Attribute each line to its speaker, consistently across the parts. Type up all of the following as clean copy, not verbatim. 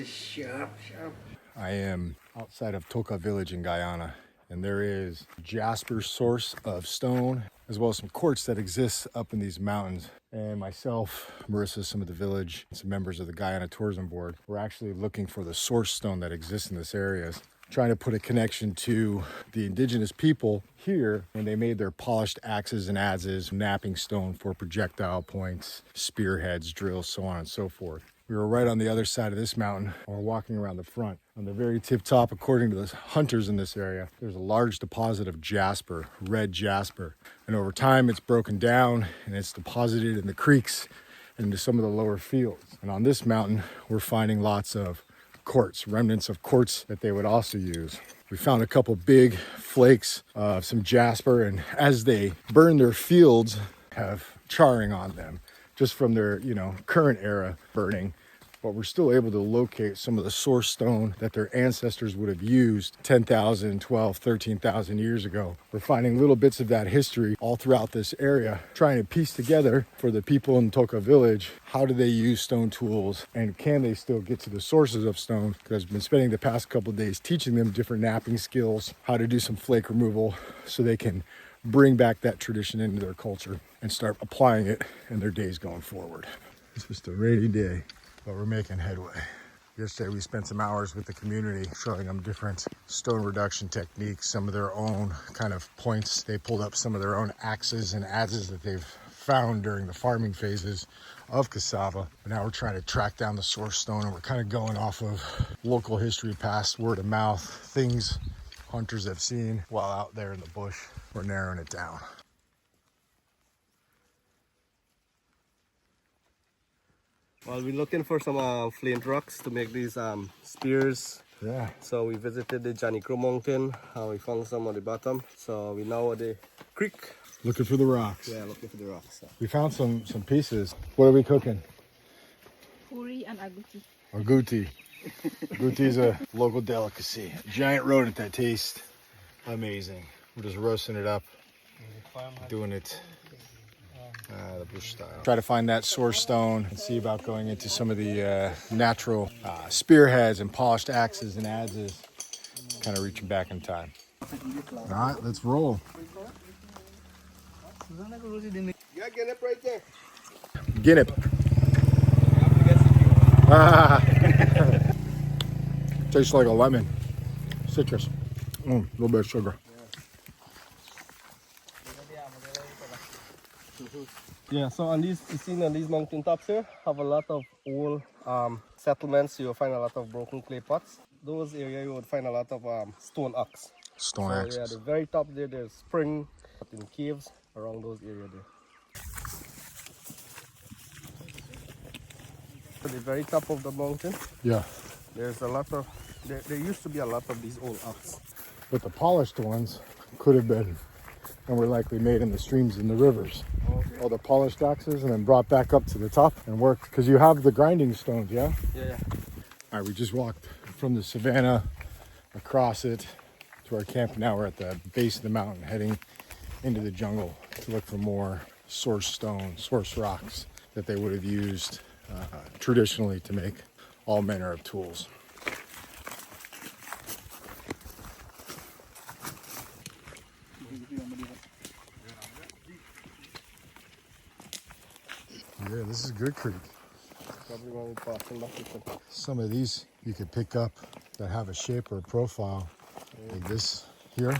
Speaker 1: is sharp, sharp.
Speaker 2: I am outside of Toka village in Guyana, and there is jasper source of stone, as well as some quartz that exists up in these mountains. And myself, Marissa, some of the village, some members of the Guyana Tourism Board, we're actually looking for the source stone that exists in this area, trying to put a connection to the indigenous people here when they made their polished axes and adzes, knapping stone for projectile points, spearheads, drills, so on and so forth. We were right on the other side of this mountain, and we're walking around the front. On the very tip top, according to the hunters in this area, there's a large deposit of jasper, red jasper. And over time, it's broken down and it's deposited in the creeks and into some of the lower fields. And on this mountain, we're finding lots of quartz, remnants of quartz that they would also use. We found a couple big flakes of some jasper, and as they burn their fields, have charring on them, just from their, current era burning. But we're still able to locate some of the source stone that their ancestors would have used 10,000, 12, 13,000 years ago. We're finding little bits of that history all throughout this area, trying to piece together for the people in Toka village, how do they use stone tools, and can they still get to the sources of stone? Because I've been spending the past couple of days teaching them different knapping skills, how to do some flake removal, so they can bring back that tradition into their culture and start applying it in their days going forward. It's just a rainy day, but we're making headway. Yesterday we spent some hours with the community showing them different stone reduction techniques, some of their own kind of points. They pulled up some of their own axes and adzes that they've found during the farming phases of cassava. And now we're trying to track down the source stone, and we're kind of going off of local history, past word of mouth, things hunters have seen while out there in the bush. We're narrowing it down.
Speaker 3: Well, we're looking for some flint rocks to make these spears.
Speaker 2: Yeah.
Speaker 3: So we visited the Janikro mountain and we found some on the bottom. So we now at the creek.
Speaker 2: Looking for the rocks.
Speaker 3: Yeah, looking for the rocks. So.
Speaker 2: We found some pieces. What are we cooking?
Speaker 4: Puri and aguti.
Speaker 2: Agouti. Agouti is a local delicacy. A giant rodent that tastes amazing. We're just roasting it up, doing it the bush style. Try to find that source stone and see about going into some of the natural spearheads and polished axes and adzes, kind of reaching back in time. All right, let's roll.
Speaker 3: Yeah, get up right there.
Speaker 2: Get it. Tastes like a lemon. Citrus. A little bit of sugar.
Speaker 3: Yeah, so on these, you see on these mountain tops here, have a lot of old settlements. You'll find a lot of broken clay pots. Those areas you would find a lot of stone axe.
Speaker 2: Stone axes.
Speaker 3: Yeah, at the very top there, there's spring in caves around those areas there. At the very top of the mountain,
Speaker 2: Yeah.
Speaker 3: there's a lot of, there used to be a lot of these old axe.
Speaker 2: But the polished ones could have been, and were likely made in the streams and the rivers. Okay. All the polished axes and then brought back up to the top and worked, because you have the grinding stones, yeah?
Speaker 3: Yeah.
Speaker 2: All right, we just walked from the savannah across it to our camp. Now we're at the base of the mountain, heading into the jungle to look for more source stone, source rocks that they would have used traditionally to make all manner of tools. Yeah, this is good creek. Some of these you could pick up that have a shape or a profile like this here.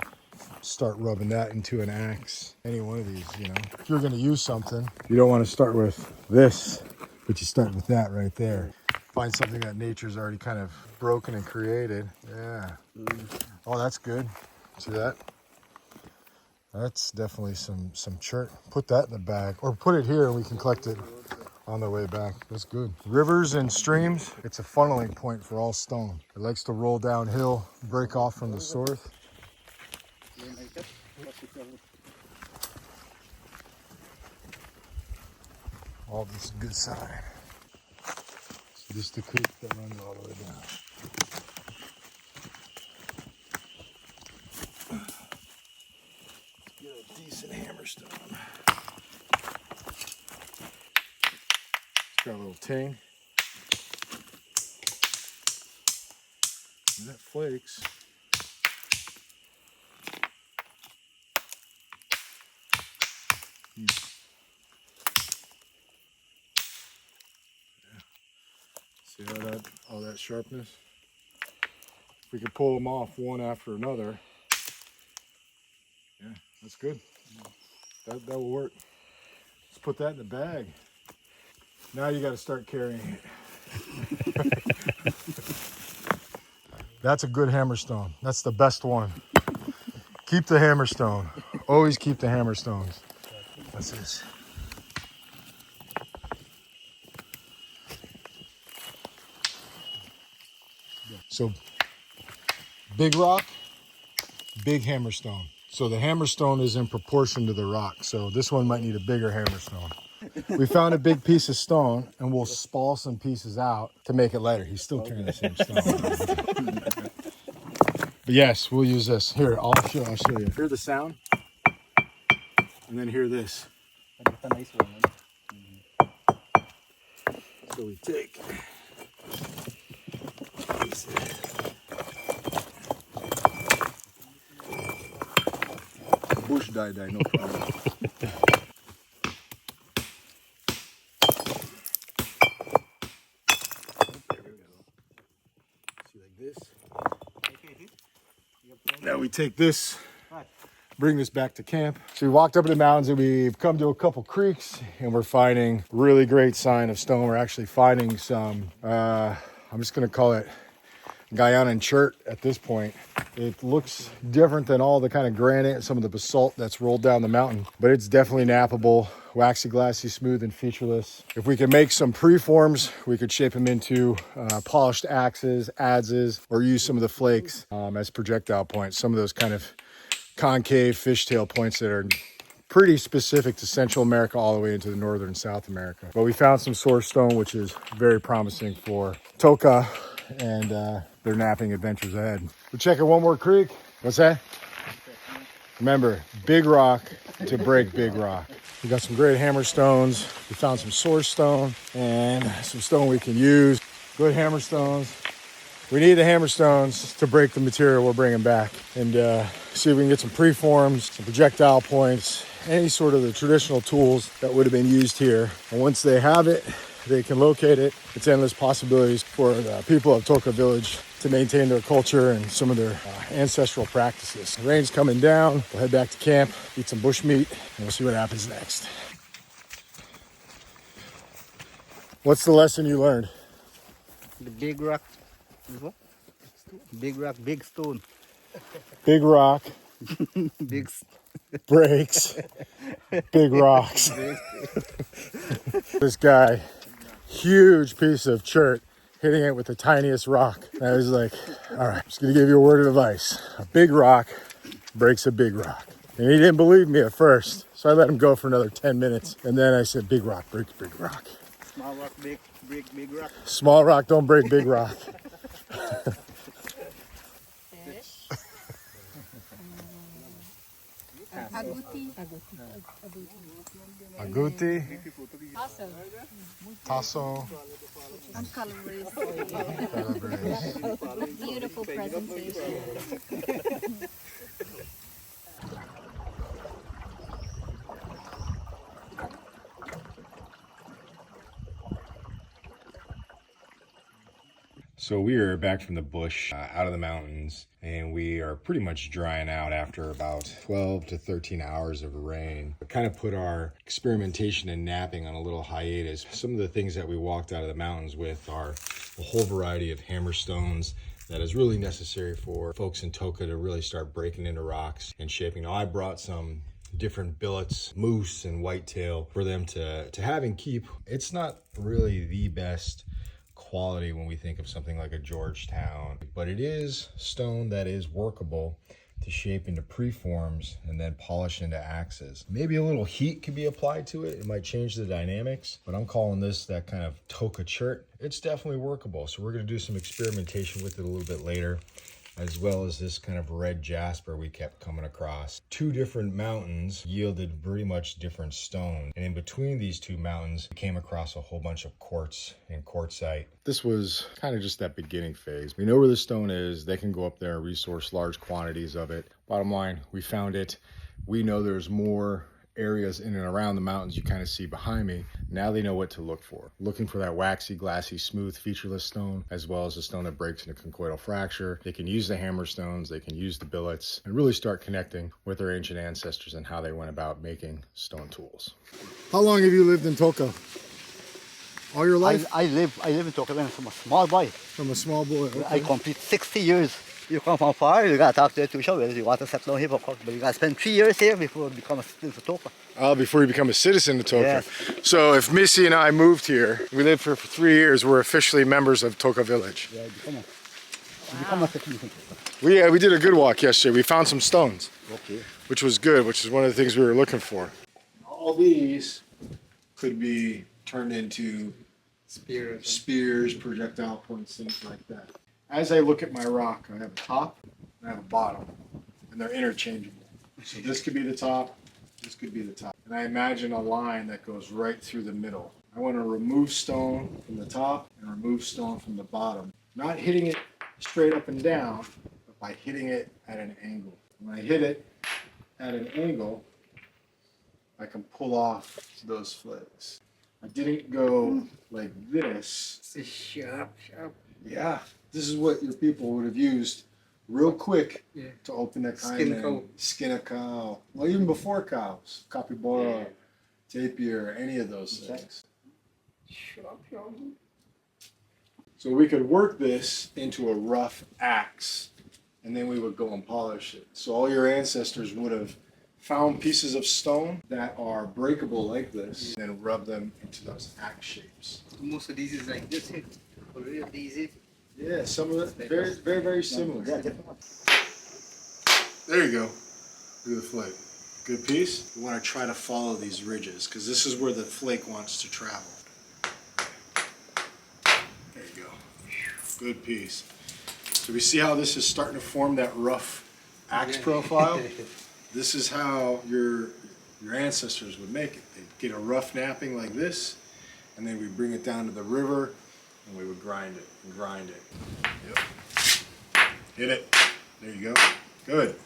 Speaker 2: Start rubbing that into an axe. Any one of these, If you're going to use something, you don't want to start with this, but you start with that right there. Find something that nature's already kind of broken and created. Yeah. Oh, that's good. See that? That's definitely some chert. Put that in the bag, or put it here and we can collect it on the way back. That's good. Rivers and streams, it's a funneling point for all stone. It likes to roll downhill, break off from the source. All this is a good sign. So this is the creek that runs all the way down. Get a decent hammerstone. It's got a little ting. flakes. See all that sharpness? If we could pull them off one after another, yeah, that's good. That will work. Let's put that in the bag. Now you got to start carrying it. That's a good hammerstone. That's the best one. Keep the hammerstone. Always keep the hammerstones. What's this? So, big rock, big hammerstone. So the hammerstone is in proportion to the rock. So this one might need a bigger hammerstone. We found a big piece of stone and we'll spall some pieces out to make it lighter. He's still carrying the same stone. But yes, we'll use this. Here, I'll show you. Hear the sound? And then hear this.
Speaker 1: That's a nice one.
Speaker 2: So we take bush die, no problem. See, like this. Now we take this, bring this back to camp. So we walked up to the mountains and we've come to a couple creeks and we're finding really great sign of stone. We're actually finding some, I'm just gonna call it Guyana chert at this point. It looks different than all the kind of granite and some of the basalt that's rolled down the mountain, but it's definitely nappable, waxy, glassy, smooth, and featureless. If we could make some preforms, we could shape them into polished axes, adzes, or use some of the flakes as projectile points. Some of those kind of concave fishtail points that are pretty specific to Central America all the way into the Northern South America. But we found some source stone, which is very promising for Toka and their napping adventures ahead. We're checking one more creek. What's that? Remember, big rock to break big rock. We got some great hammer stones. We found some source stone and some stone we can use. Good hammer stones. We need the hammer stones to break the material we're bringing back and see if we can get some preforms, some projectile points, any sort of the traditional tools that would have been used here. And once they have it, they can locate it. It's endless possibilities for the people of Toka village to maintain their culture and some of their ancestral practices. The rain's coming down. We'll head back to camp, eat some bush meat, and we'll see what happens next. What's the lesson you learned?
Speaker 1: The big rock. Big rock, big stone.
Speaker 2: Big rock
Speaker 1: Big.
Speaker 2: breaks big rocks. This guy, huge piece of chert, hitting it with the tiniest rock. I was like, all right, I'm just gonna give you a word of advice. A big rock breaks a big rock. And he didn't believe me at first, so I let him go for another 10 minutes. And then I said, big rock breaks big rock.
Speaker 1: Small rock, break big rock.
Speaker 2: Small rock don't break big rock.
Speaker 4: Aguti.
Speaker 2: Aguti, tasso,
Speaker 4: And calabrese. Beautiful presentation.
Speaker 2: So we are back from the bush, out of the mountains, and we are pretty much drying out after about 12 to 13 hours of rain. We kind of put our experimentation and napping on a little hiatus. Some of the things that we walked out of the mountains with are a whole variety of hammerstones that is really necessary for folks in Toka to really start breaking into rocks and shaping. Now, I brought some different billets, moose and whitetail for them to have and keep. It's not really the best quality when we think of something like a Georgetown, but it is stone that is workable to shape into preforms and then polish into axes. Maybe a little heat could be applied to it. It might change the dynamics, but I'm calling this that kind of Toka chert. It's definitely workable. So we're going to do some experimentation with it a little bit later as well as this kind of red jasper we kept coming across. Two different mountains yielded pretty much different stones. And in between these two mountains, we came across a whole bunch of quartz and quartzite. This was kind of just that beginning phase. We know where the stone is. They can go up there and resource large quantities of it. Bottom line, we found it. We know there's more areas in and around the mountains you kind of see behind me. Now they know what to look for. Looking for that waxy, glassy, smooth, featureless stone, as well as a stone that breaks into conchoidal fracture. They can use the hammer stones, they can use the billets, and really start connecting with their ancient ancestors and how they went about making stone tools. How long have you lived in Toka? All your life?
Speaker 1: I live in Toka from a small boy.
Speaker 2: From a small boy. Okay.
Speaker 1: I complete 60 years. You come from far, you gotta talk to the tuition, whether you want to settle down here, of course, but you gotta spend 3 years here before you become a citizen of Toka.
Speaker 2: Before you become a citizen of Toka.
Speaker 1: Yes.
Speaker 2: So if Missy and I moved here, we lived here for 3 years, we're officially members of Toka Village.
Speaker 1: Yeah, become a citizen.
Speaker 2: We did a good walk yesterday. We found some stones,
Speaker 1: Okay.
Speaker 2: which was good, which is one of the things we were looking for. All these could be turned into spears, projectile points, things like that. As I look at my rock, I have a top and I have a bottom, and they're interchangeable. So this could be the top, this could be the top. And I imagine a line that goes right through the middle. I want to remove stone from the top and remove stone from the bottom. Not hitting it straight up and down, but by hitting it at an angle. When I hit it at an angle, I can pull off those flakes. I didn't go like this.
Speaker 1: It's sharp.
Speaker 2: Yeah, this is what your people would have used real quick to open that kind skin a cow. Well, even before cows, capybara, tapir, any of those things. So we could work this into a rough axe, and then we would go and polish it. So all your ancestors would have found pieces of stone that are breakable like this, and then rub them into those axe shapes.
Speaker 1: Most of these is like this here. Real easy.
Speaker 2: Yeah, some of it very, very, very similar.
Speaker 1: Yeah,
Speaker 2: There you go. Look at the flake. Good piece. We want to try to follow these ridges because this is where the flake wants to travel. There you go. Good piece. So we see how this is starting to form that rough axe profile. This is how your ancestors would make it. They'd get a rough knapping like this, and then we bring it down to the river, and we would grind it and grind it. Yep. Hit it. There you go. Good.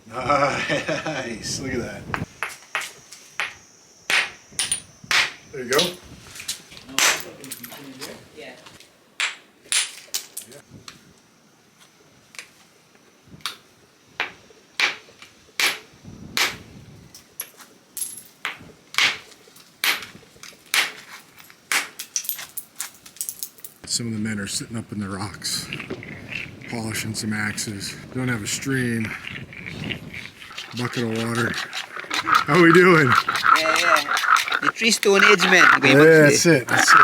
Speaker 2: Nice. Look at that. There you go.
Speaker 5: Yeah.
Speaker 2: Some of the men are sitting up in the rocks, polishing some axes. Don't have a stream. Bucket of water. How we doing?
Speaker 5: Yeah. The 3 Stone Age men.
Speaker 2: Yeah, that's it. That's it.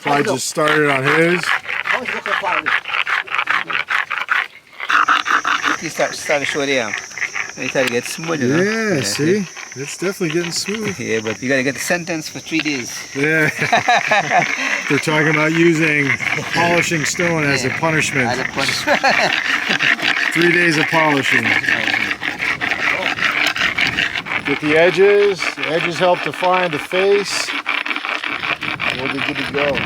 Speaker 2: So I just started on his.
Speaker 5: You start to show them. You try to get smooth, you know?
Speaker 2: Yeah, see? It's definitely getting smooth.
Speaker 5: Yeah, but you gotta get the sentence for 3 days.
Speaker 2: Yeah. They're talking about using polishing stone as a punishment.
Speaker 5: As a punishment.
Speaker 2: 3 days of polishing. Get the edges. The edges help define the face. And we'll be good to go.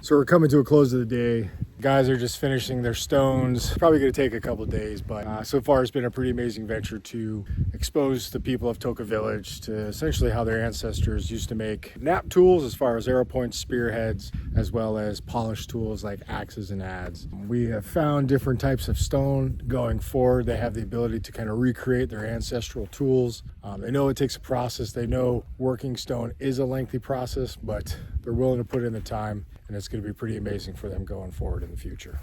Speaker 2: So we're coming to a close of the day. Guys are just finishing their stones. Probably going to take a couple of days, but so far it's been a pretty amazing venture to expose the people of Toka Village to essentially how their ancestors used to make knap tools as far as arrow points, spearheads, as well as polished tools like axes and adze. We have found different types of stone going forward. They have the ability to kind of recreate their ancestral tools. They know it takes a process. They know working stone is a lengthy process, but they're willing to put in the time, and it's going to be pretty amazing for them going forward in the future.